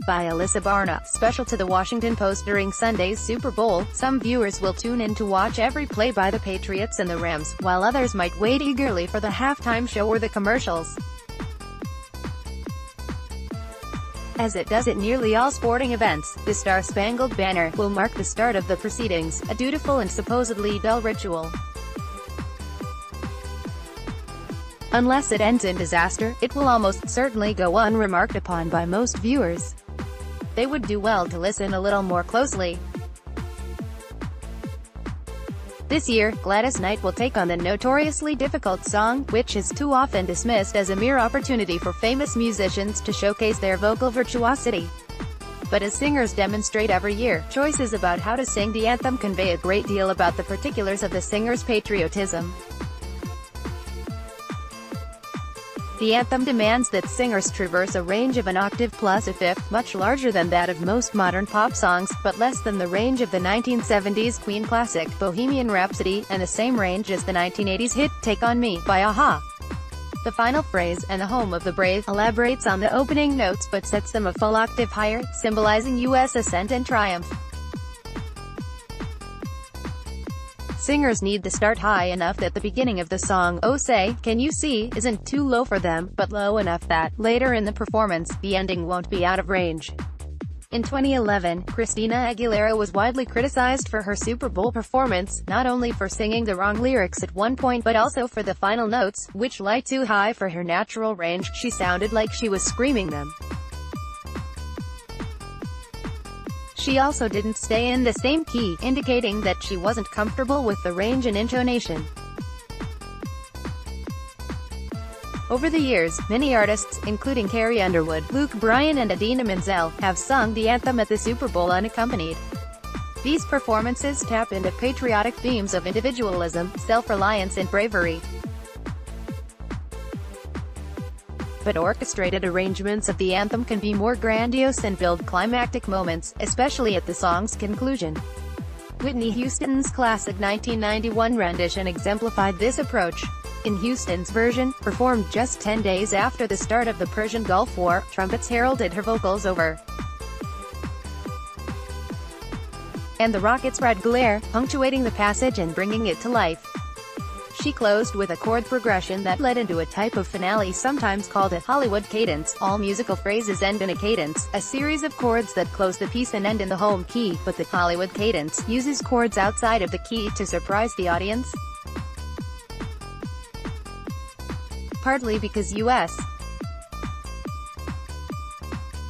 by Alyssa Barna. Special to the Washington Post during Sunday's Super Bowl, some viewers will tune in to watch every play by the Patriots and the Rams, while others might wait eagerly for the halftime show or the commercials. As it does at nearly all sporting events, the Star Spangled Banner will mark the start of the proceedings, a dutiful and supposedly dull ritual. Unless it ends in disaster, it will almost certainly go unremarked upon by most viewers. They would do well to listen a little more closely. This year, Gladys Knight will take on the notoriously difficult song, which is too often dismissed as a mere opportunity for famous musicians to showcase their vocal virtuosity. But as singers demonstrate every year, choices about how to sing the anthem convey a great deal about the particulars of the singer's patriotism. The anthem demands that singers traverse a range of an octave plus a fifth, much larger than that of most modern pop songs, but less than the range of the 1970s Queen classic, Bohemian Rhapsody, and the same range as the 1980s hit, Take On Me, by a-ha. The final phrase, "and the home of the brave," elaborates on the opening notes but sets them a full octave higher, symbolizing U.S. ascent and triumph. Singers need to start high enough that the beginning of the song, "Oh Say, Can You See," isn't too low for them, but low enough that, later in the performance, the ending won't be out of range. In 2011, Christina Aguilera was widely criticized for her Super Bowl performance, not only for singing the wrong lyrics at one point but also for the final notes, which lie too high for her natural range. She sounded like she was screaming them. She also didn't stay in the same key, indicating that she wasn't comfortable with the range and intonation. Over the years, many artists, including Carrie Underwood, Luke Bryan and Idina Menzel, have sung the anthem at the Super Bowl unaccompanied. These performances tap into patriotic themes of individualism, self-reliance and bravery. But orchestrated arrangements of the anthem can be more grandiose and build climactic moments, especially at the song's conclusion. Whitney Houston's classic 1991 rendition exemplified this approach. In Houston's version, performed just 10 days after the start of the Persian Gulf War, trumpets heralded her vocals over, and the rocket's red glare, punctuating the passage and bringing it to life. She closed with a chord progression that led into a type of finale sometimes called a Hollywood cadence. All musical phrases end in a cadence, a series of chords that close the piece and end in the home key, but the Hollywood cadence uses chords outside of the key to surprise the audience. Partly because U.S.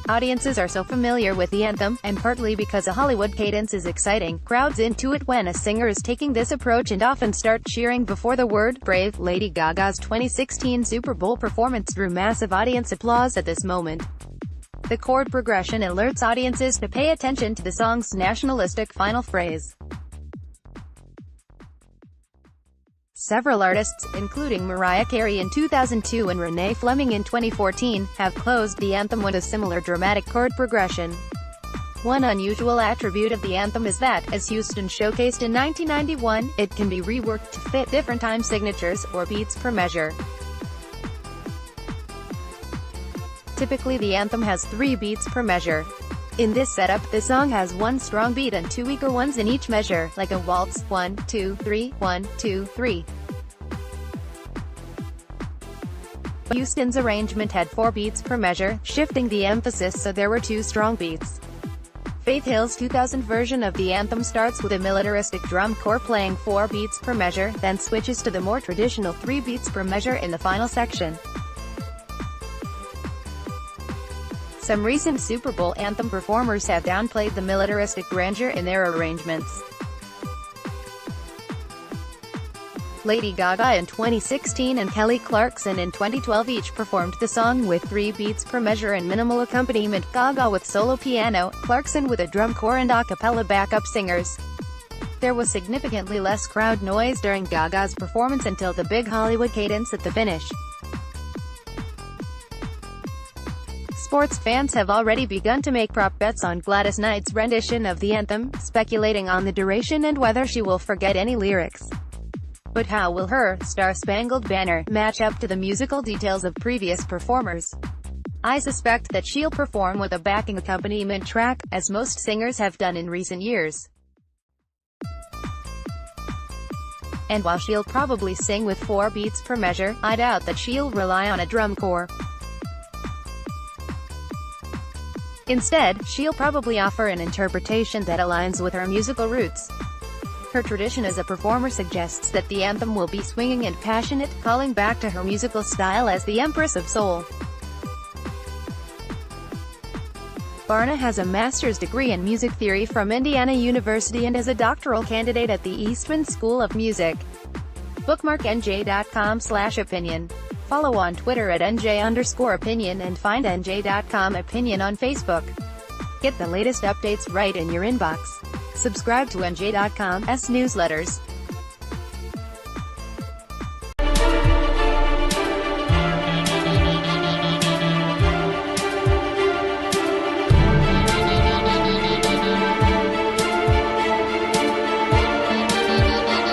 audiences are so familiar with the anthem, and partly because a Hollywood cadence is exciting, crowds intuit when a singer is taking this approach and often start cheering before the word "brave." Lady Gaga's 2016 Super Bowl performance drew massive audience applause at this moment. The chord progression alerts audiences to pay attention to the song's nationalistic final phrase. Several artists, including Mariah Carey in 2002 and Renee Fleming in 2014, have closed the anthem with a similar dramatic chord progression. One unusual attribute of the anthem is that, as Houston showcased in 1991, it can be reworked to fit different time signatures, or beats per measure. Typically the anthem has 3 beats per measure. In this setup, the song has 1 strong beat and 2 weaker ones in each measure, like a waltz, 1, 2, 3, 1, 2, 3. Houston's arrangement had 4 beats per measure, shifting the emphasis so there were 2 strong beats. Faith Hill's 2000 version of the anthem starts with a militaristic drum corps playing 4 beats per measure, then switches to the more traditional 3 beats per measure in the final section. Some recent Super Bowl anthem performers have downplayed the militaristic grandeur in their arrangements. Lady Gaga in 2016 and Kelly Clarkson in 2012 each performed the song with 3 beats per measure and minimal accompaniment, Gaga with solo piano, Clarkson with a drum corps and a cappella backup singers. There was significantly less crowd noise during Gaga's performance until the big Hollywood cadence at the finish. Sports fans have already begun to make prop bets on Gladys Knight's rendition of the anthem, speculating on the duration and whether she will forget any lyrics. But how will her Star Spangled Banner match up to the musical details of previous performers? I suspect that she'll perform with a backing accompaniment track, as most singers have done in recent years. And while she'll probably sing with 4 beats per measure, I doubt that she'll rely on a drum corps. Instead, she'll probably offer an interpretation that aligns with her musical roots. Her tradition as a performer suggests that the anthem will be swinging and passionate, calling back to her musical style as the Empress of Soul. Barna has a master's degree in music theory from Indiana University and is a doctoral candidate at the Eastman School of Music. Bookmark nj.com/opinion. Follow on Twitter at NJ_opinion and find NJ.com opinion on Facebook. Get the latest updates right in your inbox. Subscribe to NJ.com's newsletters.